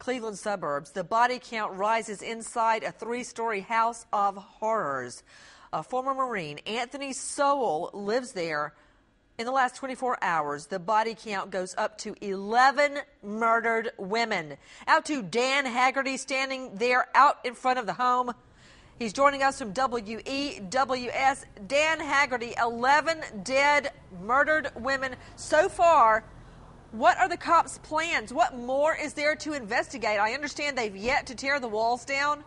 Cleveland suburbs. The body count rises inside a three-story house of horrors. A former Marine, Anthony Sowell, lives there. In the last 24 hours, the body count goes up to 11 murdered women. Out to Dan Haggerty, standing there out in front of the home. He's joining us from WEWS. Dan Haggerty, 11 dead, murdered women so far. What are the cops' plans? What more is there to investigate? I understand they've yet to tear the walls down.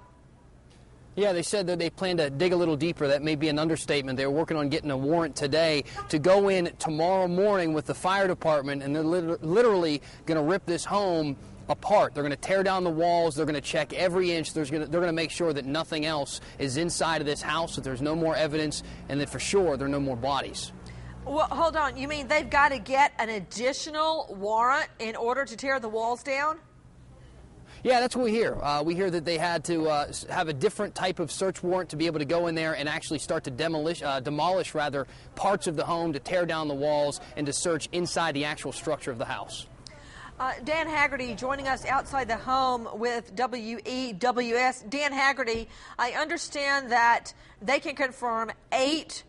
Yeah, they said that they plan to dig a little deeper. That may be an understatement. They're working on getting a warrant today to go in tomorrow morning with the fire department, and they're literally going to rip this home apart. They're going to tear down the walls. They're going to check every inch. They're going to make sure that nothing else is inside of this house, that there's no more evidence, and that for sure there are no more bodies. Well, hold on. You mean they've got to get an additional warrant in order to tear the walls down? Yeah, that's what we hear. We hear that they had to have a different type of search warrant to be able to go in there and actually start to demolish parts of the home, to tear down the walls, and to search inside the actual structure of the house. Dan Haggerty joining us outside the home with WEWS. Dan Haggerty, I understand that they can confirm 8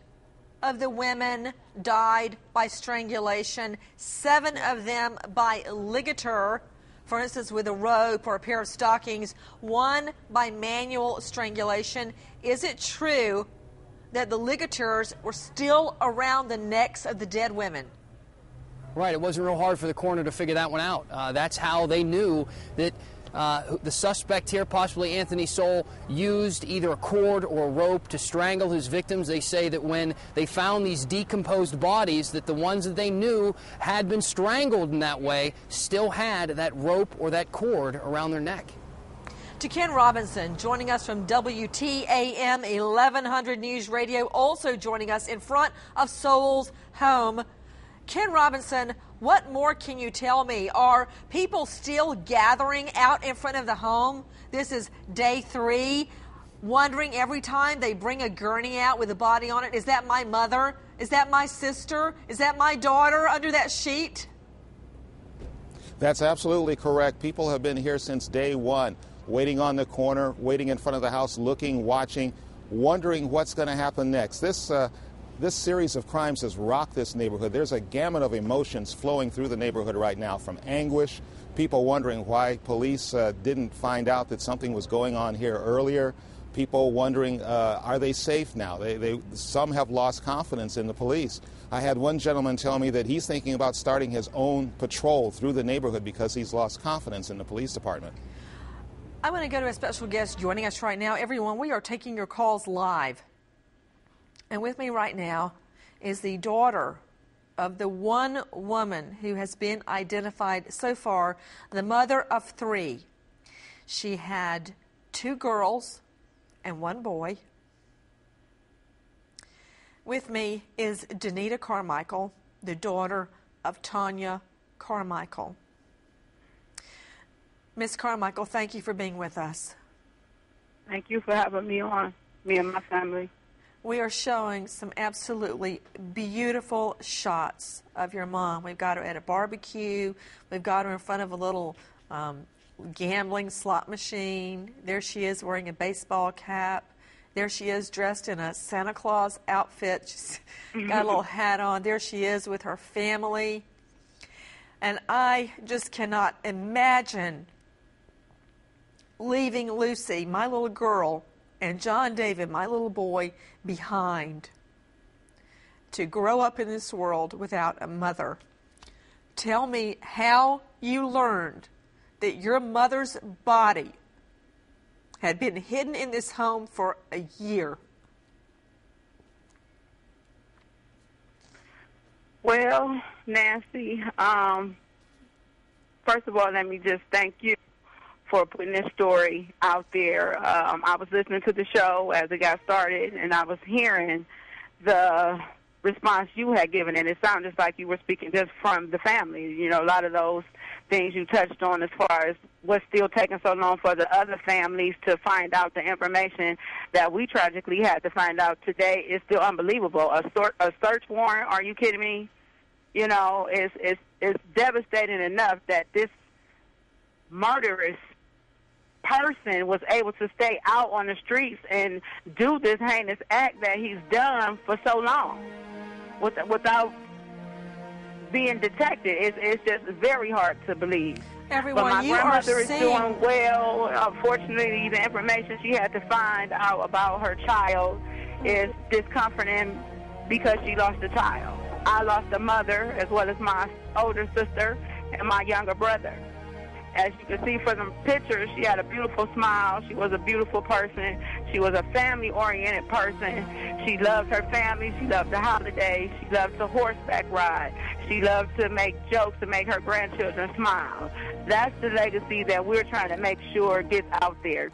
of the women died by strangulation, 7 of them by ligature, for instance, with a rope or a pair of stockings, 1 by manual strangulation. Is it true that the ligatures were still around the necks of the dead women? Right. It wasn't real hard for the coroner to figure that one out. That's how they knew that the suspect here, possibly Anthony Sowell, used either a cord or a rope to strangle his victims. They say that when they found these decomposed bodies, that the ones that they knew had been strangled in that way still had that rope or that cord around their neck. To Ken Robinson, joining us from WTAM 1100 News Radio, also joining us in front of Sowell's home. Ken Robinson, what more can you tell me? Are people still gathering out in front of the home? This is day 3, wondering every time they bring a gurney out with a body on it, is that my mother? Is that my sister? Is that my daughter under that sheet? That's absolutely correct. People have been here since day 1, waiting on the corner, waiting in front of the house, looking, watching, wondering what's going to happen next. This series of crimes has rocked this neighborhood. There's a gamut of emotions flowing through the neighborhood right now, from anguish, people wondering why police didn't find out that something was going on here earlier, people wondering, are they safe now? Some have lost confidence in the police. I had one gentleman tell me that he's thinking about starting his own patrol through the neighborhood because he's lost confidence in the police department. I want to go to a special guest joining us right now. Everyone, we are taking your calls live. And with me right now is the daughter of the one woman who has been identified so far, the mother of 3. She had 2 girls and 1 boy. With me is Danita Carmichael, the daughter of Tanya Carmichael. Miss Carmichael, thank you for being with us. Thank you for having me on, me and my family. We are showing some absolutely beautiful shots of your mom. We've got her at a barbecue. We've got her in front of a little gambling slot machine. There she is wearing a baseball cap. There she is dressed in a Santa Claus outfit. She's got a little hat on. There she is with her family. And I just cannot imagine leaving Lucy, my little girl, and John David, my little boy, behind to grow up in this world without a mother. Tell me how you learned that your mother's body had been hidden in this home for a year. Well, Nancy, first of all, let me just thank you for putting this story out there. I was listening to the show as it got started, and I was hearing the response you had given, and it sounded just like you were speaking just from the family. You know, a lot of those things you touched on as far as what's still taking so long for the other families to find out the information that we tragically had to find out today is still unbelievable. A search warrant, are you kidding me? You know, it's devastating enough that this murderous person was able to stay out on the streets and do this heinous act that he's done for so long without being detected. It's just very hard to believe. Everyone, but my you grandmother are is seeing... doing well. Unfortunately, the information she had to find out about her child is discomforting because she lost a child. I lost a mother as well as my older sister and my younger brother. As you can see from the pictures, she had a beautiful smile. She was a beautiful person. She was a family-oriented person. She loved her family. She loved the holidays. She loved to horseback ride. She loved to make jokes to make her grandchildren smile. That's the legacy that we're trying to make sure gets out there.